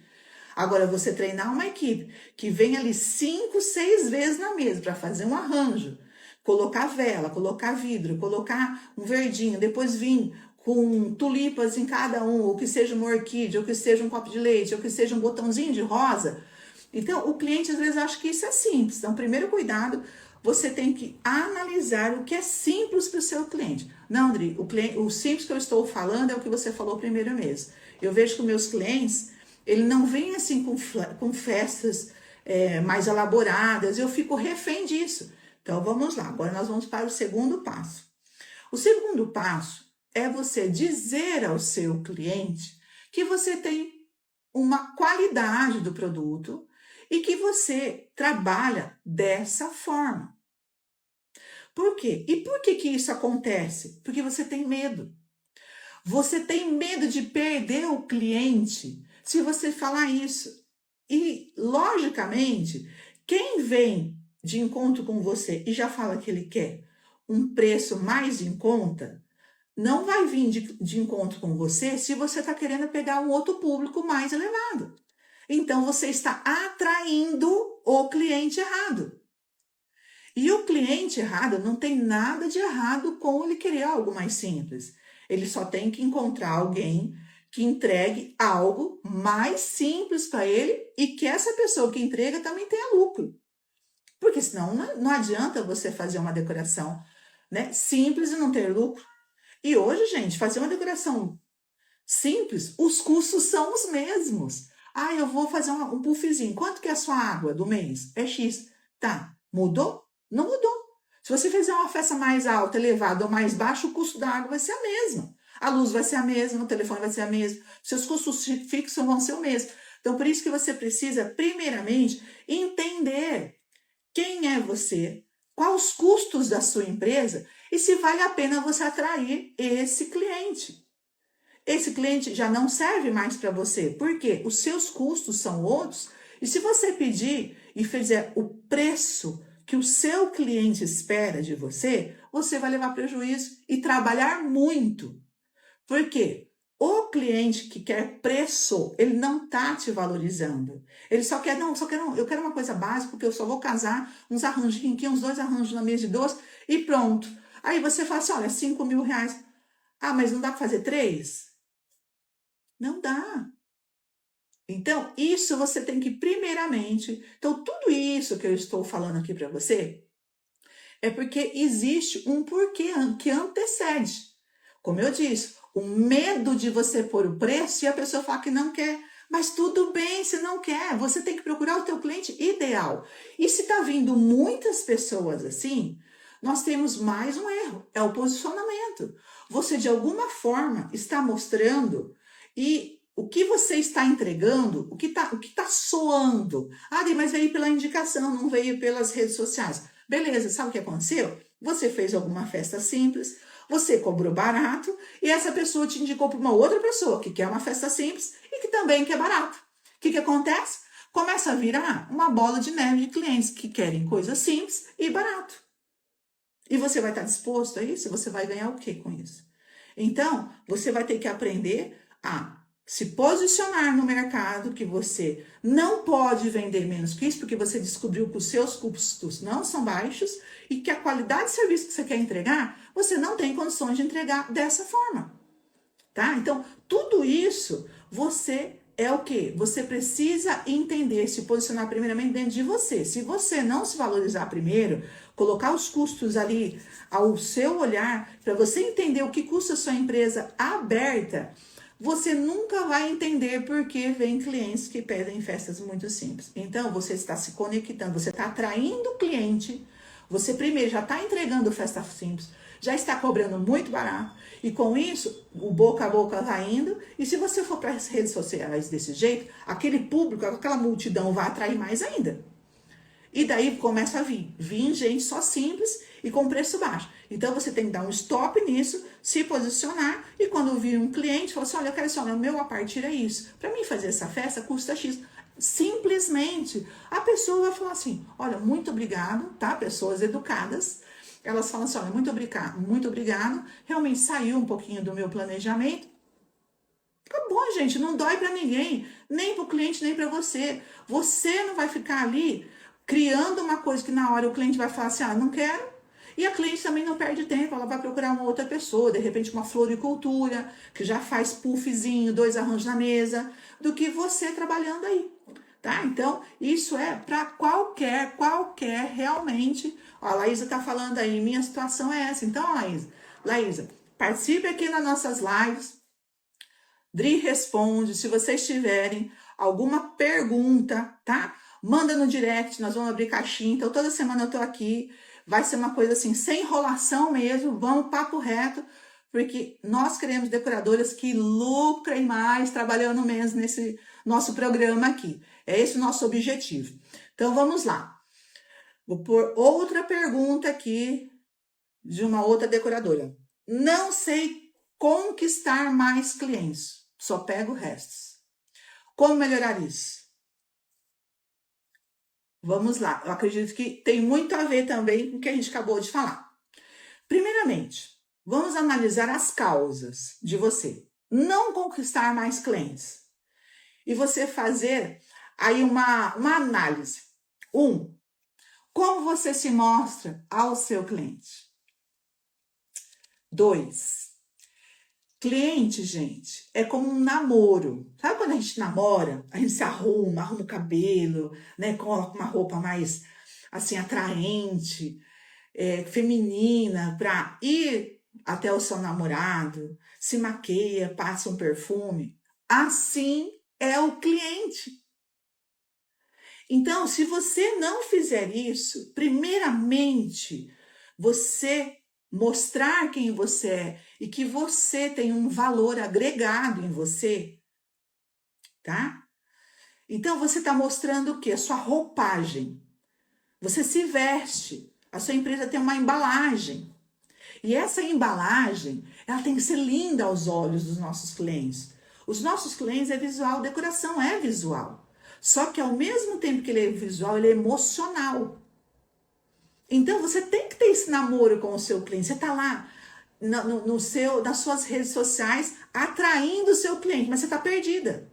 Agora, você treinar uma equipe que vem ali 5, 6 vezes na mesa para fazer um arranjo, colocar vela, colocar vidro, colocar um verdinho, depois vir com tulipas em cada um, ou que seja uma orquídea, ou que seja um copo de leite, ou que seja um botãozinho de rosa. Então, o cliente às vezes acha que isso é simples. Então, primeiro cuidado, você tem que analisar o que é simples para o seu cliente. Não, André, o simples que eu estou falando é o que você falou primeiro mesmo. Eu vejo que os meus clientes, ele não vem assim com festas mais elaboradas, eu fico refém disso. Então, vamos lá, agora nós vamos para o segundo passo. O segundo passo é você dizer ao seu cliente que você tem uma qualidade do produto e que você trabalha dessa forma. Por quê? E por que isso acontece? Porque você tem medo. Você tem medo de perder o cliente se você falar isso. E, logicamente, quem vem de encontro com você e já fala que ele quer um preço mais em conta, não vai vir de encontro com você se você está querendo pegar um outro público mais elevado. Então, você está atraindo o cliente errado. E o cliente errado não tem nada de errado com ele querer algo mais simples. Ele só tem que encontrar alguém que entregue algo mais simples para ele e que essa pessoa que entrega também tenha lucro. Porque senão não adianta você fazer uma decoração, né, simples e não ter lucro. E hoje, gente, fazer uma decoração simples, os custos são os mesmos. Ah, eu vou fazer um puffzinho. Quanto que é a sua água do mês? É X. Tá, mudou? Não mudou. Se você fizer uma festa mais alta, elevada ou mais baixa, o custo da água vai ser a mesma. A luz vai ser a mesma, o telefone vai ser a mesma, seus custos fixos vão ser o mesmo. Então, por isso que você precisa, primeiramente, entender quem é você, quais os custos da sua empresa e se vale a pena você atrair esse cliente. Esse cliente já não serve mais para você, porque os seus custos são outros. E se você pedir e fizer o preço que o seu cliente espera de você, você vai levar prejuízo e trabalhar muito. Por quê? O cliente que quer preço, ele não tá te valorizando. Ele só quer, eu quero uma coisa básica, porque eu só vou casar, uns arranjinhos aqui, uns 2 arranjos na mesa de doce e pronto. Aí você fala assim, olha, 5.000 reais. Ah, mas não dá para fazer 3? Não dá. Então, isso você tem que primeiramente. Então, tudo isso que eu estou falando aqui para você é porque existe um porquê que antecede. Como eu disse, o medo de você pôr o preço e a pessoa falar que não quer. Mas tudo bem se não quer. Você tem que procurar o teu cliente ideal. E se está vindo muitas pessoas assim, nós temos mais um erro. É o posicionamento. Você, de alguma forma, está mostrando e o que você está entregando, o que tá soando. Ah, mas veio pela indicação, não veio pelas redes sociais. Beleza, sabe o que aconteceu? Você fez alguma festa simples, você cobrou barato e essa pessoa te indicou para uma outra pessoa que quer uma festa simples e que também quer barato. O que acontece? Começa a virar uma bola de neve de clientes que querem coisas simples e barato. E você vai estar disposto a isso? Você vai ganhar o que com isso? Então, você vai ter que aprender a se posicionar no mercado, que você não pode vender menos que isso, porque você descobriu que os seus custos não são baixos e que a qualidade de serviço que você quer entregar, você não tem condições de entregar dessa forma. Tá? Então, tudo isso você é o que? Você precisa entender, se posicionar primeiramente dentro de você. Se você não se valorizar primeiro, colocar os custos ali ao seu olhar, para você entender o que custa a sua empresa aberta, você nunca vai entender por que vem clientes que pedem festas muito simples. Então, você está se conectando, você está atraindo o cliente, você primeiro já está entregando festa simples, já está cobrando muito barato, e com isso, o boca a boca vai indo, e se você for para as redes sociais desse jeito, aquele público, aquela multidão vai atrair mais ainda. E daí começa a vir gente só simples e com preço baixo. Então você tem que dar um stop nisso, se posicionar e quando vir um cliente, falar assim, olha, eu quero só, o meu a partir é isso. Para mim fazer essa festa custa X. Simplesmente a pessoa vai falar assim, olha, muito obrigado, tá? Pessoas educadas, elas falam assim, olha, muito obrigado, realmente saiu um pouquinho do meu planejamento. Acabou, gente, não dói para ninguém, nem para o cliente, nem para você. Você não vai ficar ali criando uma coisa que na hora o cliente vai falar assim, ah, não quero. E a cliente também não perde tempo, ela vai procurar uma outra pessoa, de repente uma floricultura, que já faz puffzinho, 2 arranjos na mesa, do que você trabalhando aí, tá? Então, isso é para qualquer realmente. Ó, a Laísa tá falando aí, minha situação é essa. Então, Laísa, participe aqui nas nossas lives, Dri responde, se vocês tiverem alguma pergunta, tá? Manda no direct, nós vamos abrir caixinha. Então, toda semana eu tô aqui. Vai ser uma coisa assim, sem enrolação mesmo. Vamos papo reto, porque nós queremos decoradoras que lucrem mais trabalhando menos nesse nosso programa aqui. É esse o nosso objetivo. Então, vamos lá. Vou pôr outra pergunta aqui de uma outra decoradora. Não sei conquistar mais clientes. Só pego restos. Como melhorar isso? Vamos lá. Eu acredito que tem muito a ver também com o que a gente acabou de falar. Primeiramente, Vamos analisar as causas de você não conquistar mais clientes. E você fazer aí uma análise. Como você se mostra ao seu cliente? 2, cliente, gente, é como um namoro. Sabe quando a gente namora? A gente se arruma o cabelo, né? Coloca uma roupa mais, assim, atraente, feminina, para ir até o seu namorado, se maqueia, passa um perfume. Assim é o cliente. Então, se você não fizer isso, primeiramente, você mostrar quem você é e que você tem um valor agregado em você, tá? Então, você está mostrando o quê? A sua roupagem. Você se veste. A sua empresa tem uma embalagem. E essa embalagem, ela tem que ser linda aos olhos dos nossos clientes. Os nossos clientes é visual, decoração é visual. Só que ao mesmo tempo que ele é visual, ele é emocional. Então você tem que ter esse namoro com o seu cliente. Você está lá nas suas redes sociais atraindo o seu cliente, mas você está perdida.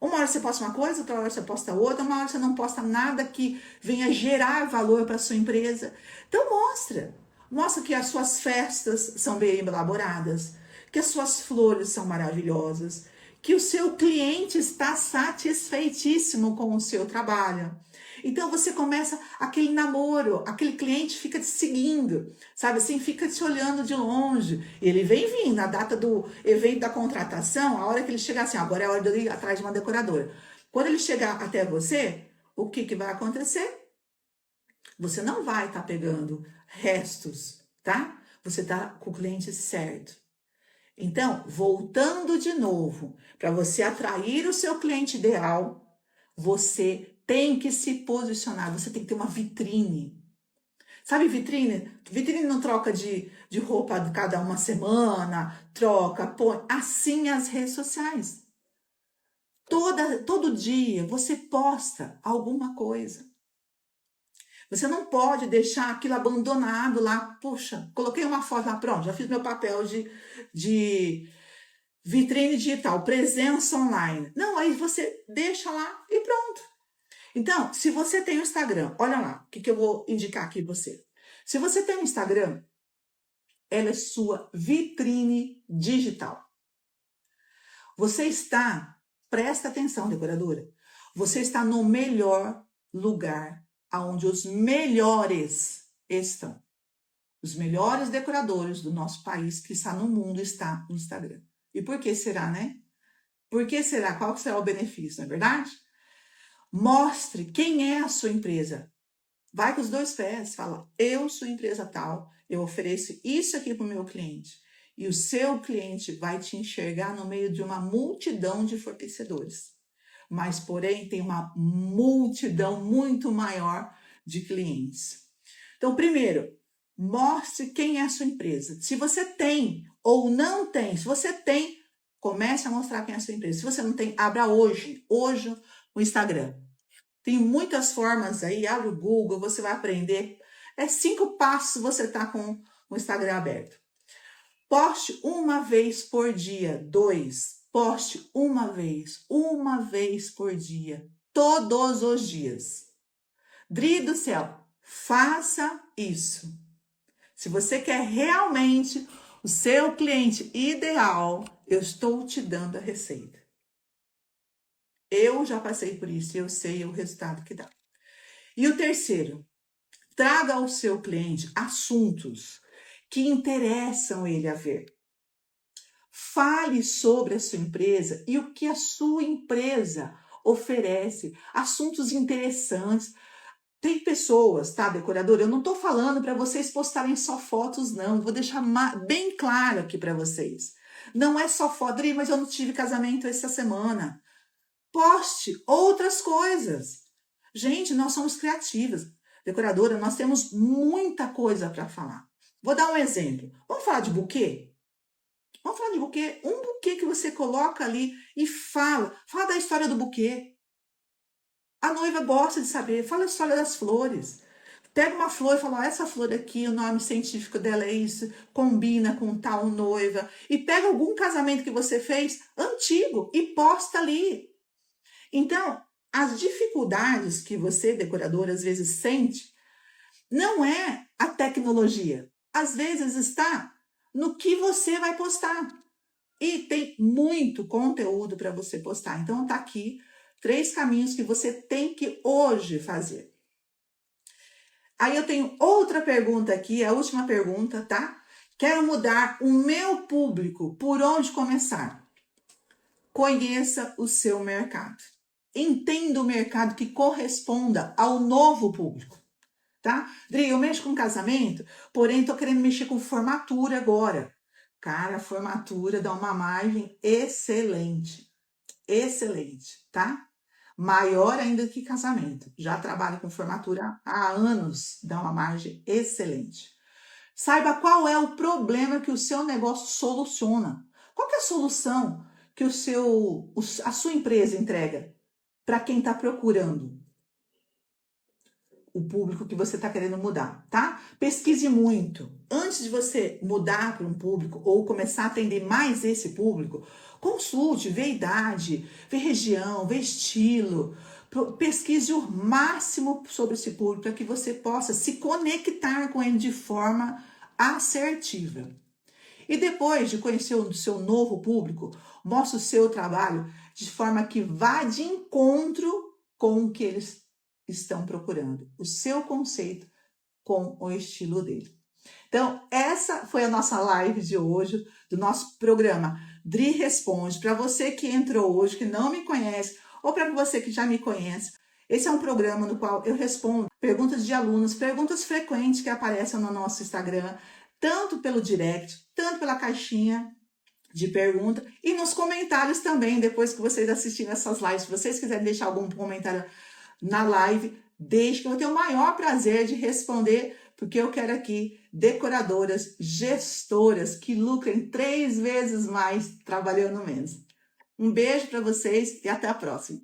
Uma hora você posta uma coisa, outra hora você posta outra, uma hora você não posta nada que venha gerar valor para a sua empresa. Então mostra. Mostra que as suas festas são bem elaboradas, que as suas flores são maravilhosas, que o seu cliente está satisfeitíssimo com o seu trabalho. Então você começa aquele namoro, aquele cliente fica te seguindo, sabe assim, fica te olhando de longe. E ele vem vindo, na data do evento da contratação, a hora que ele chegar assim, agora é a hora de ir atrás de uma decoradora. Quando ele chegar até você, o que vai acontecer? Você não vai estar pegando restos, tá? Você está com o cliente certo. Então, voltando de novo, para você atrair o seu cliente ideal, você tem que se posicionar, você tem que ter uma vitrine. Sabe vitrine? Vitrine não troca de roupa de cada uma semana, troca, põe. Assim as redes sociais. Todo dia você posta alguma coisa. Você não pode deixar aquilo abandonado lá. Puxa, coloquei uma foto lá, pronto, já fiz meu papel de vitrine digital, presença online. Não, aí você deixa lá e pronto. Então, se você tem o Instagram, olha lá, o que eu vou indicar aqui para você. Se você tem o Instagram, ela é sua vitrine digital. Você está, presta atenção, decoradora, você está no melhor lugar onde os melhores estão. Os melhores decoradores do nosso país, que está no mundo, está no Instagram. E por que será, né? Por que será? Qual será o benefício, não é verdade? Mostre quem é a sua empresa. Vai com os dois pés, fala, eu sou empresa tal, eu ofereço isso aqui para o meu cliente. E o seu cliente vai te enxergar no meio de uma multidão de fornecedores. Mas, porém, tem uma multidão muito maior de clientes. Então, primeiro, mostre quem é a sua empresa. Se você tem ou não tem, se você tem, comece a mostrar quem é a sua empresa. Se você não tem, abra hoje o Instagram. Tem muitas formas aí, abre o Google, você vai aprender. 5 passos você tá com o Instagram aberto. Poste uma vez por dia. 2, poste uma vez por dia, todos os dias. Dri do céu, faça isso. Se você quer realmente o seu cliente ideal, eu estou te dando a receita. Eu já passei por isso, eu sei o resultado que dá. E o terceiro, traga ao seu cliente assuntos que interessam ele a ver. Fale sobre a sua empresa e o que a sua empresa oferece, assuntos interessantes. Tem pessoas, tá, decoradora? Eu não tô falando para vocês postarem só fotos, não. Eu vou deixar bem claro aqui para vocês. Não é só foto, Dri, mas eu não tive casamento essa semana. Poste outras coisas. Gente, nós somos criativas. Decoradora, nós temos muita coisa para falar. Vou dar um exemplo. Vamos falar de buquê? Vamos falar de buquê? Um buquê que você coloca ali e fala. Fala da história do buquê. A noiva gosta de saber. Fala a história das flores. Pega uma flor e fala, ó, essa flor aqui, o nome científico dela é isso, combina com tal noiva. E pega algum casamento que você fez antigo e posta ali. Então, as dificuldades que você, decorador, às vezes sente, não é a tecnologia. Às vezes está no que você vai postar. E tem muito conteúdo para você postar. Então, tá aqui 3 caminhos que você tem que hoje fazer. Aí eu tenho outra pergunta aqui, a última pergunta, tá? Quero mudar o meu público. Por onde começar? Conheça o seu mercado. Entenda o mercado que corresponda ao novo público, tá? Dri, eu mexo com casamento, porém tô querendo mexer com formatura agora. Cara, a formatura dá uma margem excelente. Excelente, tá? Maior ainda que casamento. Já trabalho com formatura há anos, dá uma margem excelente. Saiba qual é o problema que o seu negócio soluciona. Qual que é a solução que a sua empresa entrega para quem está procurando o público que você está querendo mudar, tá? Pesquise muito. Antes de você mudar para um público ou começar a atender mais esse público, consulte, vê idade, vê região, vê estilo. Pesquise o máximo sobre esse público para que você possa se conectar com ele de forma assertiva. E depois de conhecer o seu novo público, mostre o seu trabalho de forma que vá de encontro com o que eles estão procurando, o seu conceito com o estilo dele. Então, essa foi a nossa live de hoje, do nosso programa Dri Responde. Para você que entrou hoje, que não me conhece, ou para você que já me conhece, esse é um programa no qual eu respondo perguntas de alunos, perguntas frequentes que aparecem no nosso Instagram, tanto pelo direct, tanto pela caixinha de pergunta e nos comentários também, depois que vocês assistirem essas lives. Se vocês quiserem deixar algum comentário na live, deixe que eu vou ter o maior prazer de responder, porque eu quero aqui decoradoras, gestoras que lucrem 3 vezes mais trabalhando menos. Um beijo para vocês e até a próxima.